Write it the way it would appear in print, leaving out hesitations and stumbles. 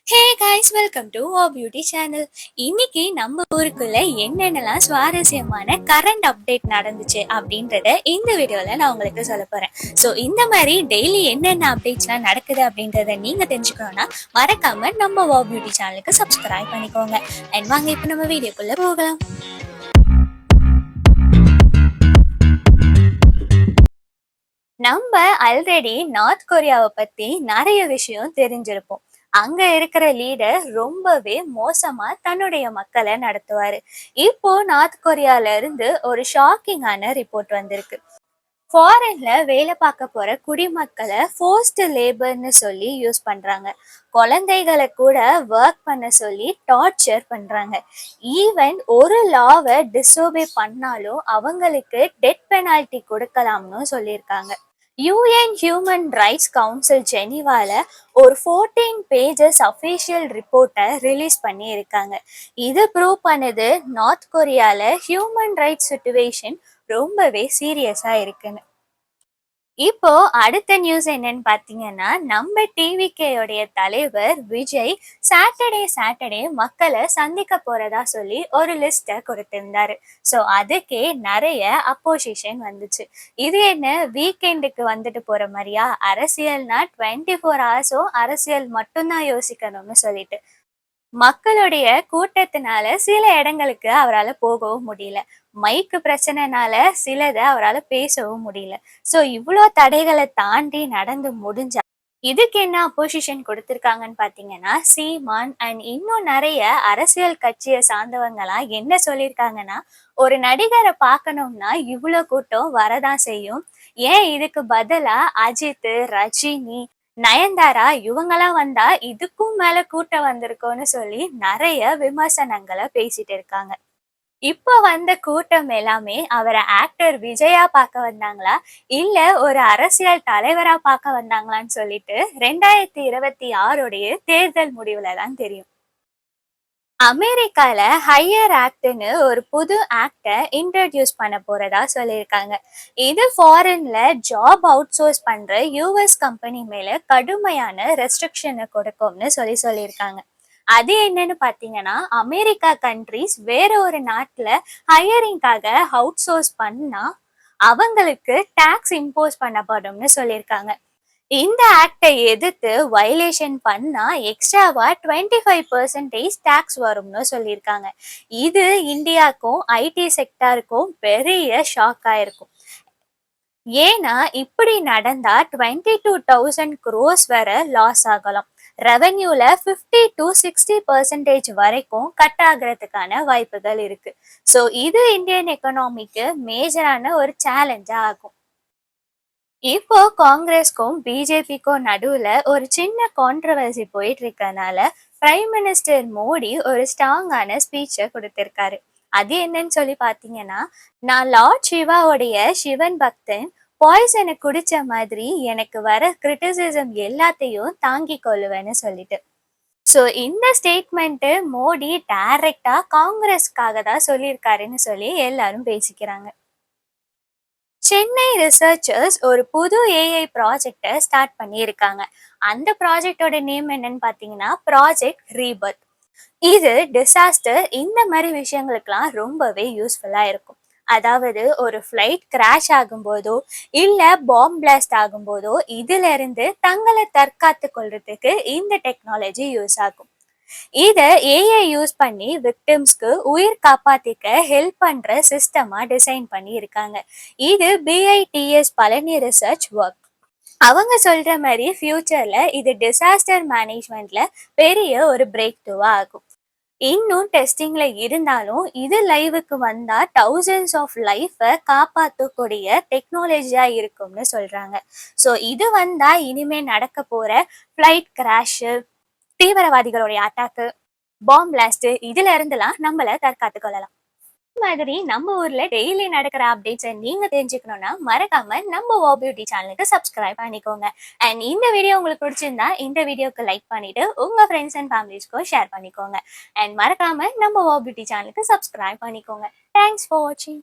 Hey guys, welcome to O beauty channel. இன்னைக்கு நம்ம ஊருக்குள்ள என்னென்னலாம் சுவாரஸ்யமான கரண்ட் அப்டேட் நடந்துச்சு அப்படின்றத இந்த வீடியோல நான் உங்களுக்கு சொல்ல போறேன். ஸோ இந்த மாதிரி டெய்லி என்னென்ன அப்டேட்ஸ்லாம் நடக்குது அப்படின்றத நீங்க தெரிஞ்சுக்கணும்னா மறக்காம நம்ம ஓ பியூட்டி சேனலுக்கு சப்ஸ்கிரைப் பண்ணிக்கோங்க. அண்ட் வாங்க இப்போ நம்ம வீடியோக்குள்ள போகலாம். நம்ம ஆல்ரெடி நார்த் கொரியாவை பத்தி நிறைய விஷயம் தெரிஞ்சிருப்போம். அங்க இருக்கிற லீடர் ரொம்பவே மோசமா தன்னுடைய மக்களை நடத்துவாரு. இப்போ நார்த் கொரியால இருந்து ஒரு ஷாக்கிங்கான ரிப்போர்ட் வந்திருக்கு. ஃபாரின்ல வேலை பார்க்க போற குடிமக்களை ஃபோர்ஸ்டு லேபர்னு சொல்லி யூஸ் பண்றாங்க. குழந்தைகளை கூட ஒர்க் பண்ண சொல்லி டார்ச்சர் பண்றாங்க. ஈவன் ஒரு லாவை டிசோபே பண்ணாலும் அவங்களுக்கு டெத் பெனால்டி கொடுக்கலாம்னு சொல்லியிருக்காங்க. யூஎன் ஹியூமன் ரைட்ஸ் கவுன்சில் ஜெனீவால ஒரு 14 பேஜஸ் அஃபீஷியல் ரிப்போர்ட்டை ரிலீஸ் பண்ணி இருக்காங்க. இது ப்ரூவ் பண்ணுது நார்த் கொரியால ஹியூமன் ரைட்ஸ் சுச்சுவேஷன் ரொம்பவே சீரியஸா இருக்குன்னு. இப்போ அடுத்த நியூஸ் என்னன்னு பார்த்தீங்கன்னா, நம்ம டிவிகேயோடைய தலைவர் விஜய் சாட்டர்டே மக்களை சந்திக்க போறதா சொல்லி ஒரு லிஸ்ட்டை கொடுத்திருந்தாரு. ஸோ அதுக்கே நிறைய அப்போசிஷன் வந்துச்சு. இது என்ன வீக்கெண்டுக்கு வந்துட்டு போற மாதிரியா? அரசியல்னா 24 ஹவர்ஸும் அரசியல் மட்டும்தான் யோசிக்கணும்னு சொல்லிட்டு மக்களுடைய கூட்டத்தினால சில இடங்களுக்கு அவரால் போகவும் முடியல. மைக்கு பிரச்சனைனால சிலதை அவரால் பேசவும் முடியல. ஸோ இவ்வளோ தடைகளை தாண்டி நடந்து முடிஞ்சா இதுக்கு என்ன அப்போசிஷன் கொடுத்துருக்காங்கன்னு பார்த்தீங்கன்னா, சீமான் அண்ட் இன்னும் நிறைய அரசியல் கட்சியை சார்ந்தவங்கலாம் என்ன சொல்லியிருக்காங்கன்னா, ஒரு நடிகரை பார்க்கணும்னா இவ்வளோ கூட்டம் வரதான் செய்யும். ஏன் இதுக்கு பதிலா அஜித், ரஜினி, நயன்தாரா இவங்கெல்லாம் வந்தா இதுக்கும் மேல கூட்டம் வந்திருக்கோன்னு சொல்லி நிறைய விமர்சனங்களை பேசிட்டு இருக்காங்க. இப்போ வந்த கூட்டம் எல்லாமே அவரை ஆக்டர் விஜயா பார்க்க வந்தாங்களா, இல்ல ஒரு அரசியல் தலைவரா பார்க்க வந்தாங்களான்னு சொல்லிட்டு 2026 தேர்தல் முடிவுல தான் தெரியும். அமெரிக்கால ஹையர் ஆக்ட்னு ஒரு புது ஆக்டை இன்ட்ரடியூஸ் பண்ண போறதா சொல்லியிருக்காங்க. இது ஃபாரின்ல ஜாப் அவுட் சோர்ஸ் பண்ற யூஎஸ் கம்பெனி மேல கடுமையான ரெஸ்ட்ரிக்ஷனை கொடுக்கும்னு சொல்லியிருக்காங்க. அது என்னன்னு பார்த்தீங்கன்னா, அமெரிக்கா கண்ட்ரிஸ் வேற ஒரு நாட்டுல ஹையரிங்காக அவுட் சோர்ஸ் பண்ணா அவங்களுக்கு டாக்ஸ் இம்போஸ் பண்ணப்படும்னு சொல்லியிருக்காங்க. இந்த ஆக்டை எதிர்த்து வயலேஷன் பண்ணா எக்ஸ்ட்ராவா 25% டாக்ஸ் வரும்னு சொல்லியிருக்காங்க. இது இந்தியாவுக்கும் ஐடி செக்டாருக்கும் பெரிய ஷாக் ஆயிருக்கும். ஏன்னா இப்படி நடந்தா 22,000 crores வரை லாஸ் ஆகலாம். ரெவன்யூல 50 to 60% வரைக்கும் கட் ஆகிறதுக்கான வாய்ப்புகள் இருக்கு. ஸோ இது இந்தியன் எக்கனாமிக்கு மேஜரான ஒரு சேலஞ்சா ஆகும். இப்போ காங்கிரஸ்க்கும் பிஜேபிக்கும் நடுவுல ஒரு சின்ன கான்ட்ரவர்சி போயிட்டு இருக்கனால பிரைம் மினிஸ்டர் மோடி ஒரு ஸ்ட்ராங்கான ஸ்பீச்சை கொடுத்திருக்காரு. அது என்னன்னு சொல்லி பாத்தீங்கன்னா, நான் லார்ட் சிவாவுடைய சிவன் பக்தன், பாய்சனை குடிச்ச மாதிரி எனக்கு வர கிரிட்டிசிசம் எல்லாத்தையும் தாங்கி கொள்ளுவேன்னு சொல்லிட்டு. ஸோ இந்த ஸ்டேட்மெண்ட்டு மோடி டைரக்டா காங்கிரஸ்க்காக தான் சொல்லியிருக்காருன்னு சொல்லி எல்லாரும் பேசிக்கிறாங்க. சென்னை ரிசர்ச்சர்ஸ் ஒரு புது ஏஐ ப்ராஜெக்டை ஸ்டார்ட் பண்ணியிருக்காங்க. அந்த ப்ராஜெக்டோட நேம் என்னன்னு பார்த்தீங்கன்னா, ப்ராஜெக்ட் ரீபர்த். இது டிசாஸ்டர் இந்த மாதிரி விஷயங்களுக்கெல்லாம் ரொம்பவே யூஸ்ஃபுல்லாக இருக்கும். அதாவது ஒரு ஃப்ளைட் கிராஷ் ஆகும்போதோ இல்லை பாம்பு பிளாஸ்ட் ஆகும்போதோ இதுல இருந்து தங்களை தற்காத்து கொள்றதுக்கு இந்த டெக்னாலஜி யூஸ் ஆகும். இதை ஏஐ யூஸ் பண்ணி விக்டிம்ஸ்க்கு உயிர் காப்பாத்திக்க ஹெல்ப் பண்ற சிஸ்டமா டிசைன் பண்ணி இருக்காங்க. இது பிஐடிஎஸ் பழனி ரிசர்ச் ஒர்க். அவங்க சொல்ற மாதிரி ஃபியூச்சர்ல இது டிசாஸ்டர் மேனேஜ்மெண்ட்ல பெரிய ஒரு பிரேக் த்ரூவா ஆகும். இன்னும் டெஸ்டிங்ல இருந்தாலும் இது லைவுக்கு வந்தா thousands ஆஃப் லைஃபை காப்பாற்றக்கூடிய டெக்னாலஜியா இருக்கும்னு சொல்றாங்க. ஸோ இது வந்தா இனிமே நடக்க போற ஃப்ளைட் கிராஷு, தீவிரவாதிகளுடைய அட்டாக்கு, பாம்பு பிளாஸ்ட் இதுல இருந்துலாம் நம்மள தற்காத்து கொள்ளலாம். இந்த மாதிரி நம்ம ஊர்ல டெய்லி நடக்கிற அப்டேட்ஸை நீங்க தெரிஞ்சுக்கணும்னா மறக்காம நம்ம வோ பியூட்டி சேனலுக்கு சப்ஸ்கிரைப் பண்ணிக்கோங்க. அண்ட் இந்த வீடியோ உங்களுக்கு பிடிச்சிருந்தா இந்த வீடியோக்கு லைக் பண்ணிட்டு உங்க ஃப்ரெண்ட்ஸ் அண்ட் ஃபேமிலிஸ்க்கும் ஷேர் பண்ணிக்கோங்க. அண்ட் மறக்காம நம்ம வோ பியூட்டி சேனலுக்கு சப்ஸ்கிரைப் பண்ணிக்கோங்க. தேங்க்ஸ் ஃபார் வாட்சிங்.